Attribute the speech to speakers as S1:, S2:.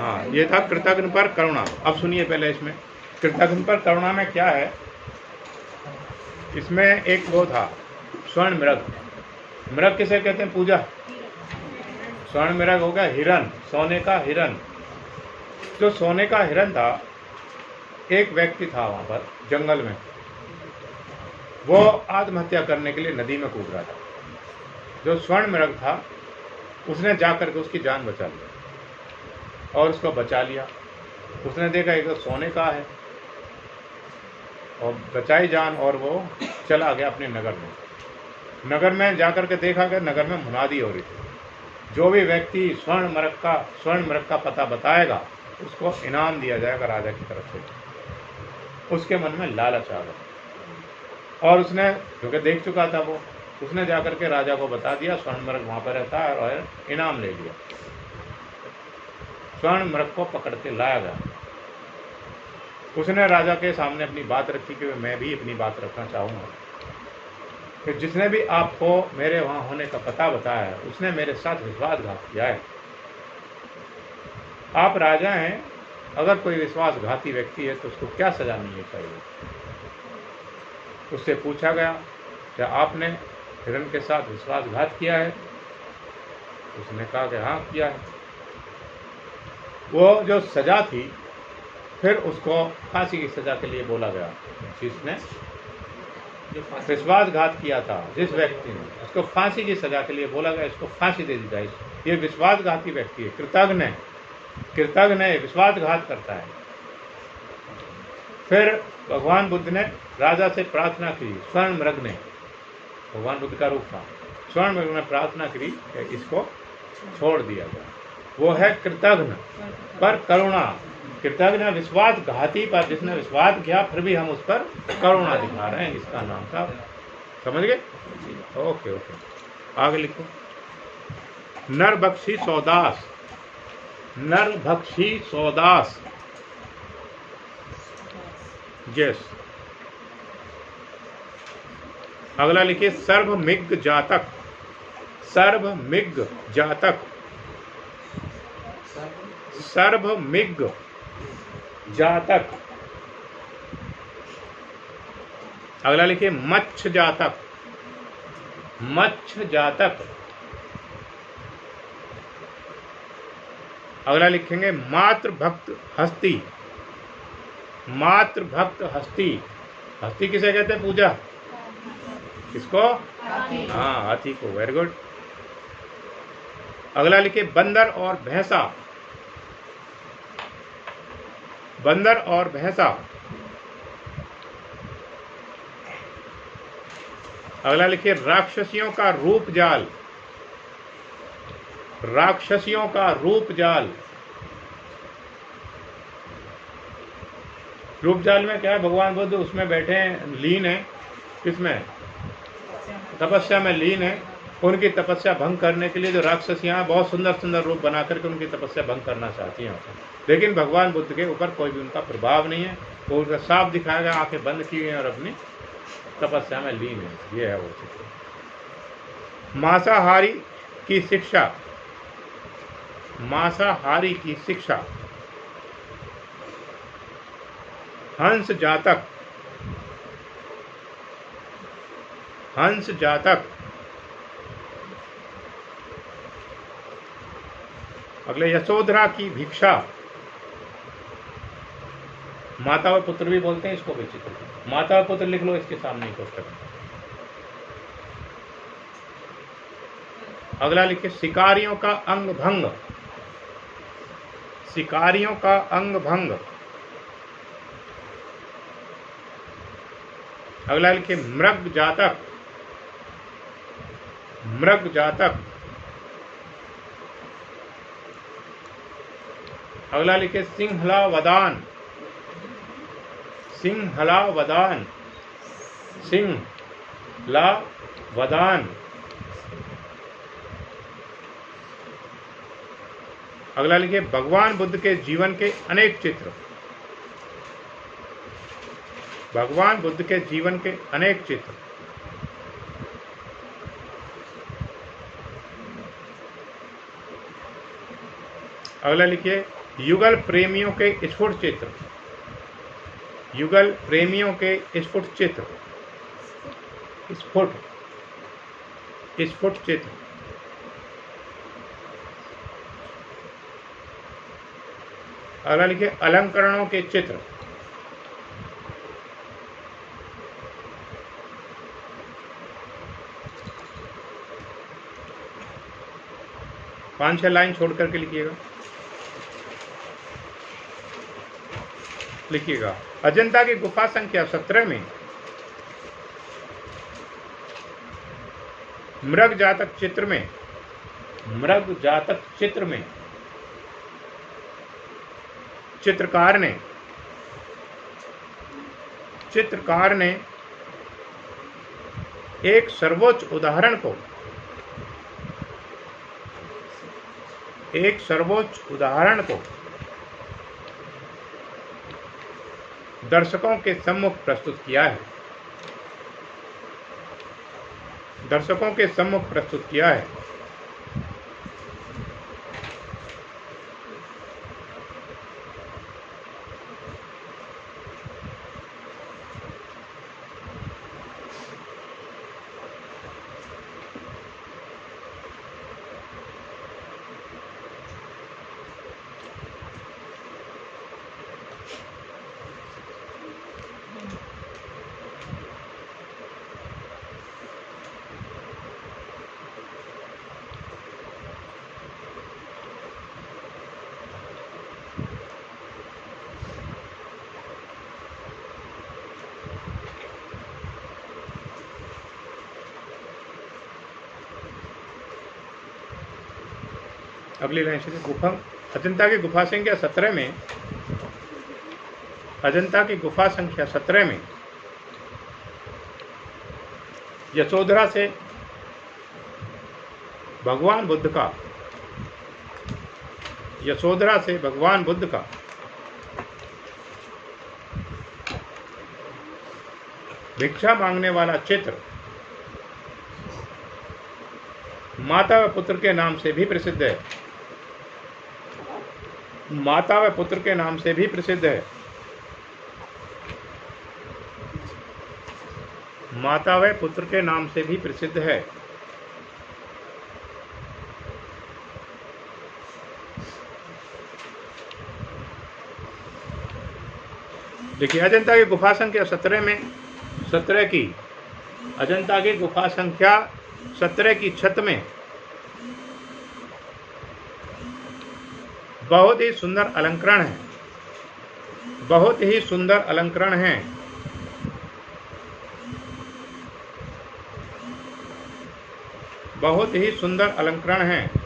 S1: हाँ, ये था कृतघ्न पर करुणा। अब सुनिए पहले इसमें कृतघ्न पर करुणा में क्या है। इसमें एक वो था स्वर्ण मृग। मृग किसे कहते हैं? पूजा। स्वर्ण मृग हो गया हिरन, सोने का हिरन। जो सोने का हिरन था, एक व्यक्ति था वहां पर जंगल में, वो आत्महत्या करने के लिए नदी में कूद रहा था। जो स्वर्ण मृग था उसने जाकर के उसकी जान बचा ली और उसको बचा लिया। उसने देखा एक तो सोने का है और बचाई जान, और वो चला गया अपने नगर में। नगर में जाकर के देखा कि नगर में मुनादी हो रही थी, जो भी व्यक्ति स्वर्ण मृग का पता बताएगा उसको इनाम दिया जाएगा राजा की तरफ से। उसके मन में लालच आ गया और उसने, क्योंकि देख चुका था वो, उसने जाकर के राजा को बता दिया स्वर्ण मृग वहां पर रहता है और इनाम ले लिया। स्वर्ण मृग को पकड़ के लाया गया। उसने राजा के सामने अपनी बात रखी कि मैं भी अपनी बात रखना चाहूँगा कि जिसने भी आपको मेरे वहाँ होने का पता बताया है उसने मेरे साथ विश्वासघात किया है। आप राजा हैं, अगर कोई विश्वासघाती व्यक्ति है तो उसको क्या सजा मिलनी चाहिए? उससे पूछा गया क्या आपने हिरन के साथ विश्वासघात किया है? उसने कहा कि हाँ किया है। वो जो सजा थी, फिर उसको फांसी की सजा के लिए बोला गया। जिसने विश्वासघात किया था, जिस व्यक्ति ने, उसको फांसी की सजा के लिए बोला गया, इसको फांसी दे दी जाए। ये विश्वासघाती व्यक्ति है, कृतघ्न है, विश्वासघात करता है। फिर भगवान बुद्ध ने राजा से प्रार्थना की, स्वर्ण मृग ने, भगवान बुद्ध का रूप था, स्वर्ण मृग ने प्रार्थना की कि इसको छोड़ दिया गया। वो है कृतघ्न पर करुणा। कृतघ्न विश्वासघाती पर, जिसने विश्वास किया फिर भी हम उस पर करुणा दिखा रहे हैं, इसका नाम था। समझ गए? ओके ओके, आगे लिखो। नरभक्षी सौदास। नरभक्षी सौदास, यस। अगला लिखिए सर्वमिग जातक। सर्वमिग जातक, सर्वमिग जातक। अगला लिखिए मच्छ जातक। मच्छ जातक। अगला लिखेंगे मातृभक्त हस्ती। मातृभक्त हस्ती। हस्ती किसे कहते हैं? पूजा। किसको? हाँ, हाथी को। Very good. अगला लिखिए बंदर और भैंसा। बंदर और भैंसा। अगला लिखिए राक्षसियों का रूप जाल। राक्षसियों का रूप जाल। रूप जाल में क्या है? भगवान बुद्ध उसमें बैठे हैं, लीन है। किसमें? तपस्या में लीन है। उनकी तपस्या भंग करने के लिए जो राक्षसियां बहुत सुंदर सुंदर रूप बना करके उनकी तपस्या भंग करना चाहती हैं, लेकिन भगवान बुद्ध के ऊपर कोई भी उनका प्रभाव नहीं है। वो उनका साफ दिखाया गया, आंखें बंद की हुई हैं और अपनी तपस्या में लीन है। ये है वो चित्र। मांसाहारी की शिक्षा। मांसाहारी की शिक्षा। हंस जातक। हंस जातक। अगले यशोधरा की भिक्षा। माता और पुत्र भी बोलते हैं इसको। चित्र माता और पुत्र लिख लो इसके सामने ही पुस्तक में। अगला लिखिए शिकारियों का अंग भंग। शिकारियों का अंग भंग। अगला लिखिए मृग जातक। मृग जातक। अगला लिखिए सिंहला वदान। सिंहला वदान। सिंहला वदान। अगला लिखिए भगवान बुद्ध के जीवन के अनेक चित्र। भगवान बुद्ध के जीवन के अनेक चित्र। अगला लिखिए युगल प्रेमियों के स्फुट चित्र, युगल प्रेमियों के स्फुट चित्र, स्फुट स्फुट चित्र। अगला लिखिए अलंकरणों के चित्र, पांच छह लाइन छोड़ करके लिखिएगा। अजंता की गुफा संख्या 17 में मृग जातक चित्र में चित्रकार ने एक सर्वोच्च उदाहरण को दर्शकों के सम्मुख प्रस्तुत किया है। अगली लाइन से अजंता की गुफा संख्या 17 में यशोधरा से भगवान बुद्ध का भिक्षा मांगने वाला चित्र माता व पुत्र के नाम से भी प्रसिद्ध है। माता व पुत्र के नाम से भी प्रसिद्ध है। माता व पुत्र के नाम से भी प्रसिद्ध है। देखिए अजंता की गुफा संख्या 17 में अजंता की गुफा संख्या 17 की छत में बहुत ही सुंदर अलंकरण है। बहुत ही सुंदर अलंकरण है। बहुत ही सुंदर अलंकरण है।